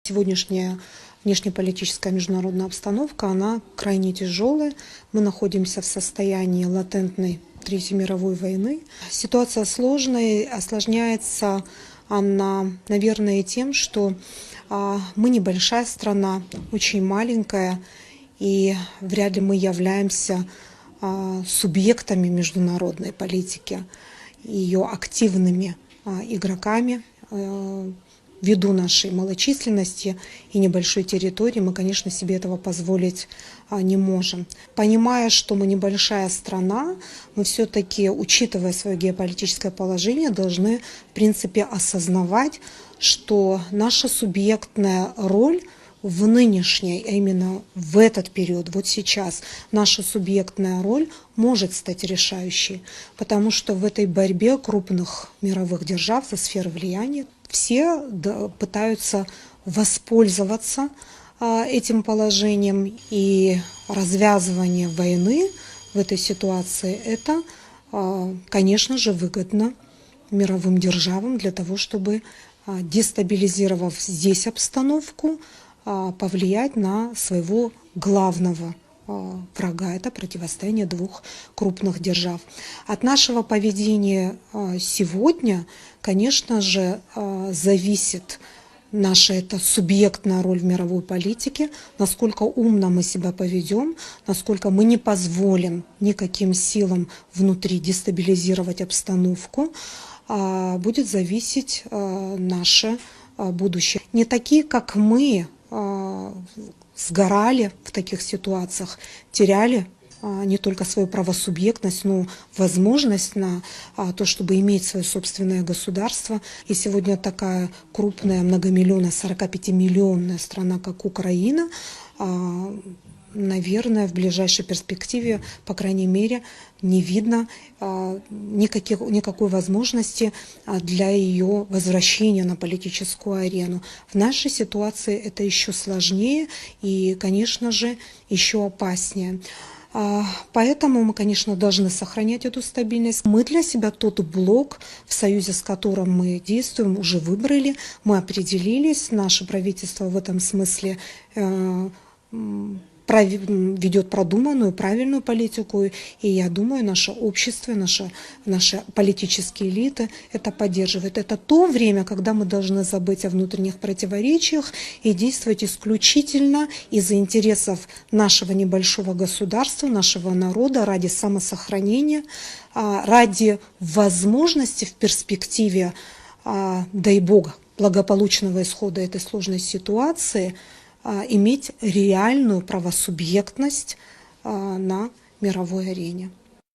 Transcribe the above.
Сегодняшняя внешнеполитическая международная обстановка, она крайне тяжелая. Мы находимся в состоянии латентной Третьей мировой войны. Ситуация сложная, осложняется она, наверное, тем, что мы небольшая страна, очень маленькая, и вряд ли мы являемся субъектами международной политики, ее активными игроками. Ввиду нашей малочисленности и небольшой территории мы, конечно, себе этого позволить не можем. Понимая, что мы небольшая страна, мы все-таки, учитывая свое геополитическое положение, должны, в принципе, осознавать, что наша субъектная роль в нынешней, а именно в этот период, вот сейчас, наша субъектная роль может стать решающей, потому что в этой борьбе крупных мировых держав за сферы влияния все пытаются воспользоваться этим положением, и развязывание войны в этой ситуации – это, конечно же, выгодно мировым державам для того, чтобы, дестабилизировав здесь обстановку, повлиять на своего главного врага. Это противостояние двух крупных держав. От нашего поведения сегодня, конечно же, зависит наша эта субъектная роль в мировой политике, насколько умно мы себя поведем, насколько мы не позволим никаким силам внутри дестабилизировать обстановку, будет зависеть наше будущее. Не такие, как мы, сгорали в таких ситуациях, теряли не только свою правосубъектность, но возможность на то, чтобы иметь свое собственное государство. И сегодня такая крупная, многомиллионная, 45-миллионная страна, как Украина, наверное, в ближайшей перспективе, по крайней мере, не видно никакой возможности для ее возвращения на политическую арену. В нашей ситуации это еще сложнее и, конечно же, еще опаснее. Поэтому мы, конечно, должны сохранять эту стабильность. Мы для себя тот блок, в союзе с которым мы действуем, уже выбрали, мы определились. Наше правительство в этом смысле ведет продуманную, правильную политику, и я думаю, наше общество, наши политические элиты это поддерживают. Это то время, когда мы должны забыть о внутренних противоречиях и действовать исключительно из-за интересов нашего небольшого государства, нашего народа, ради самосохранения, ради возможности в перспективе, дай Бог, благополучного исхода этой сложной ситуации, иметь реальную правосубъектность на мировой арене.